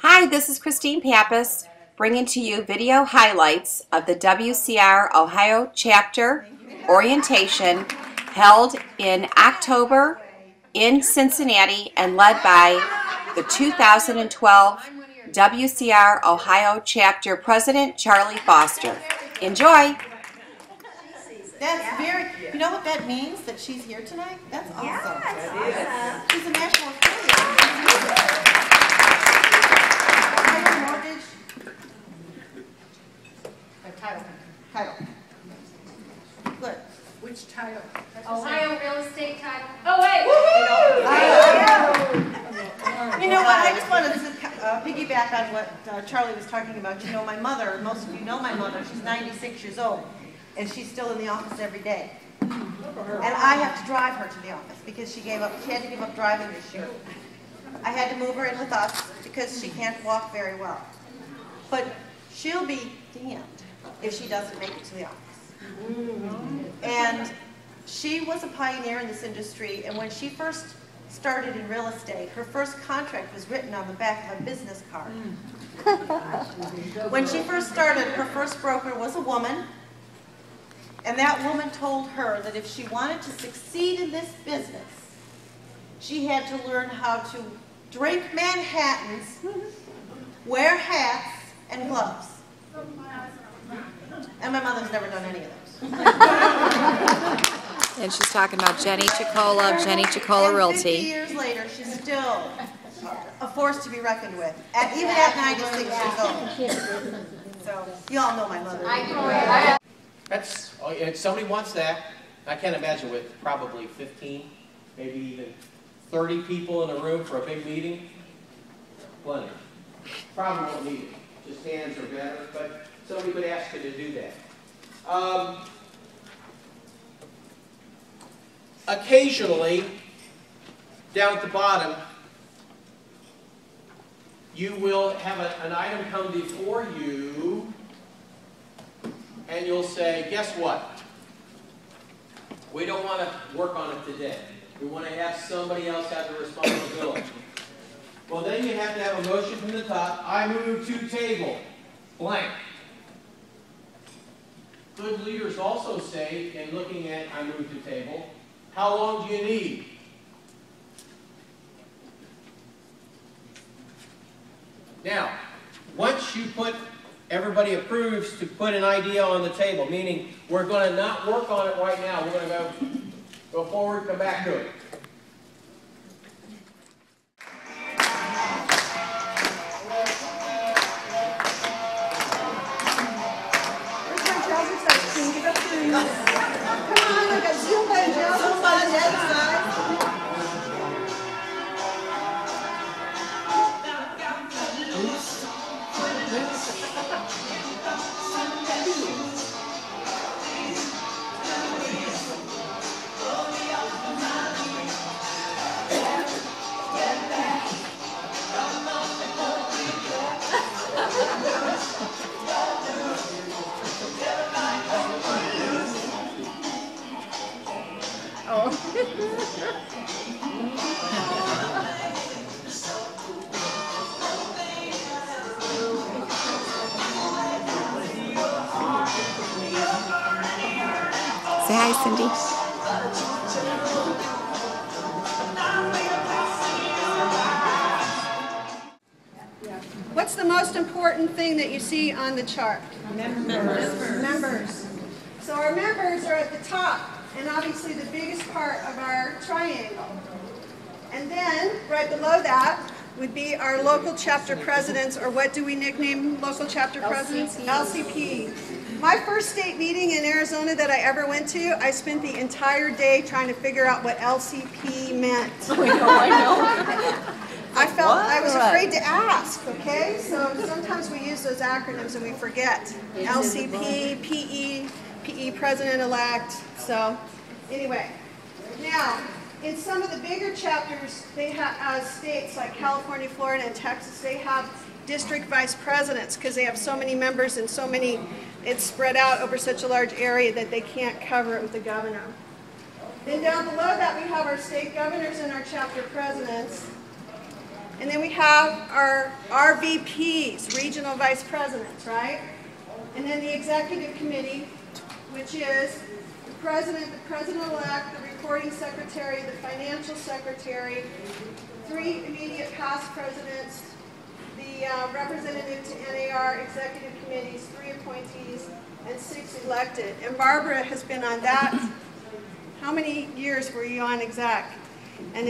Hi, this is Christine Pappas bringing to you video highlights of the WCR Ohio Chapter Orientation held in October in Cincinnati and led by the 2012 WCR Ohio Chapter President Charlie Foster. Enjoy! That's very, you know what that means, that she's here tonight? That's awesome. Yeah, she's a national affiliate. Mortgage. Title. Good. Which title? Ohio real estate title. Oh, wait! You know what, I just wanted to piggyback on what Charlie was talking about. You know, my mother, most of you know my mother, she's 96 years old, and she's still in the office every day. And I have to drive her to the office because she had to give up driving this year. I had to move her in with us because she can't walk very well. But she'll be damned if she doesn't make it to the office. And she was a pioneer in this industry, and when she first started in real estate, her first contract was written on the back of a business card. When she first started, her first broker was a woman, and that woman told her that if she wanted to succeed in this business, she had to learn how to drink Manhattans, wear hats, and gloves. And my mother's never done any of those. And she's talking about Jenny Chicola, Jenny Chicola Realty. 50 years later, she's still a force to be reckoned with, even at 96 years old. So, you all know my mother. That's, if somebody wants that, I can't imagine with probably 15, maybe even 30 people in a room for a big meeting. Plenty. Probably won't need it. Just hands are better, but somebody could ask you to do that. Occasionally, down at the bottom, you will have an item come before you, and you'll say, guess what? We don't want to work on it today. We want to have somebody else have the responsibility. Well, then you have to have a motion from the top. I move to table blank. Good leaders also say, in looking at I move to table, how long do you need? Now, once you put, everybody approves to put an idea on the table, meaning we're going to not work on it right now. We're going to go forward, come back to it. Say hi, Cindy. What's the most important thing that you see on the chart? Members. So our members are at the top, and obviously the biggest part of our triangle. And then, right below that, would be our local chapter presidents, or what do we nickname local chapter presidents? LCP. My first state meeting in Arizona that I ever went to, I spent the entire day trying to figure out what LCP meant. I know. I was afraid to ask, okay? So sometimes we use those acronyms and we forget. LCP, PE President-elect. So anyway, now in some of the bigger chapters, they have states like California, Florida, and Texas, they have district vice presidents because they have so many members and so many, it's spread out over such a large area that they can't cover it with the governor. Then down below that we have our state governors and our chapter presidents. And then we have our RVPs, regional vice presidents, right? And then the executive committee, which is the president-elect, the recording secretary, the financial secretary, 3 immediate past presidents, the representative to NAR executive committees, 3 appointees, and 6 elected. And Barbara has been on that. How many years were you on exec? And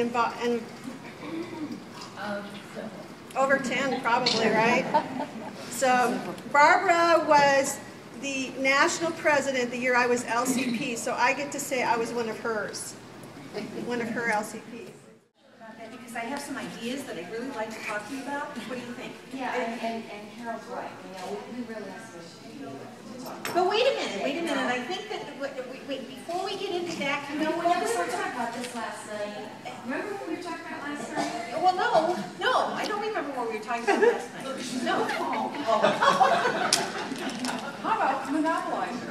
over 10 probably, right? So Barbara was the national president the year I was LCP, so I get to say I was one of hers, one of her LCPs. Because I have some ideas that I'd really like to talk to you about. What do you think? Yeah, and Harold's right. You know, we really have to talk. But wait a minute. I think that, wait, before we get into that, can we No, go we over never some talked about this last night. Remember what we were talking about last night? Well, no, I don't remember what we were talking about last night. No. How about monopolizer?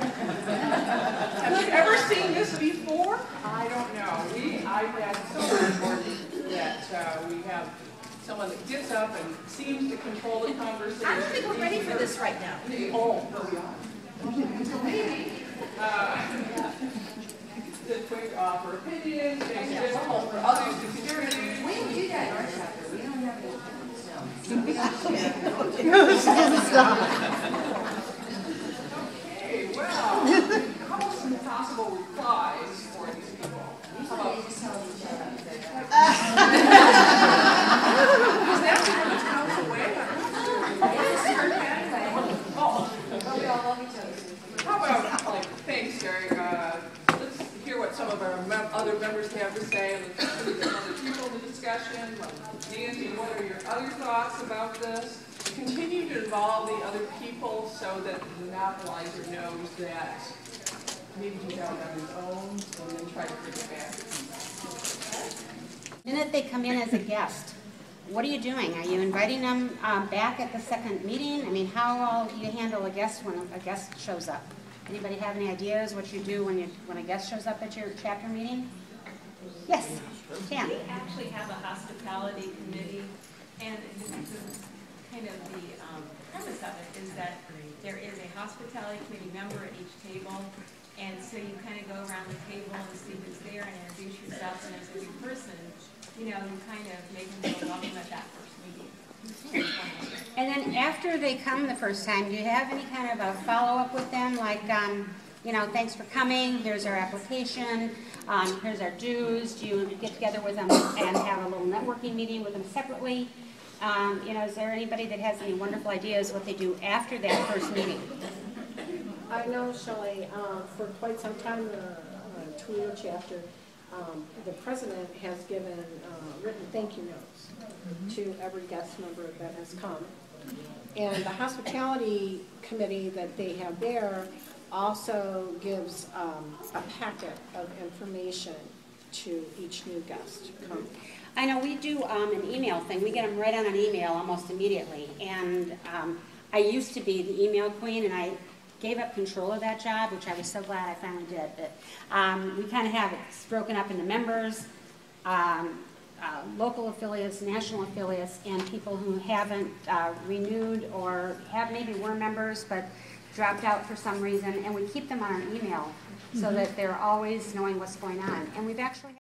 Have you ever seen this before? I don't know. I've had so much more that we have someone that gets up and seems to control the conversation. I don't think we're ready for this right now. Oh, we are. Maybe. To quick offer opinions, make it difficult for others to contribute. We don't do that in our chapter. We don't have Okay, well, how about some possible replies for these people? Usually they just tell each other. Is that sort of town's away? They just turn that way. Oh, But we all love each other. how about, like, thanks, Gary. Let's hear what some of our other members have to say, and let's put other people in the discussion. Nancy, what are your other thoughts about this? Continue to involve the other people so that the monopolizer knows that maybe he's out on his own, and then try to bring it back. The minute they come in as a guest, what are you doing? Are you inviting them back at the second meeting? I mean, how do you handle a guest when a guest shows up? Anybody have any ideas what you do when a guest shows up at your chapter meeting? Yes, Tam. We actually have a hospitality committee, and kind of the premise of it is that there is a hospitality committee member at each table, and so you kind of go around the table and see who's there and introduce yourself, and as a new person, you know, you kind of make them feel welcome at that first meeting. And then after they come the first time, do you have any kind of a follow-up with them, like, you know, thanks for coming, here's our application, here's our dues? Do you get together with them and have a little networking meeting with them separately? You know, is there anybody that has any wonderful ideas what they do after that first meeting? I know, Shelley, for quite some time, the Toledo chapter, the president has given written thank you notes to every guest member that has come. And the hospitality committee that they have there also gives a packet of information to each new guest coming. I know we do an email thing. We get them right on an email almost immediately. And I used to be the email queen, and I gave up control of that job, which I was so glad I finally did. But we kind of have it broken up into members, local affiliates, national affiliates, and people who haven't renewed or have maybe were members but dropped out for some reason. And we keep them on our email so that they're always knowing what's going on. And we've actually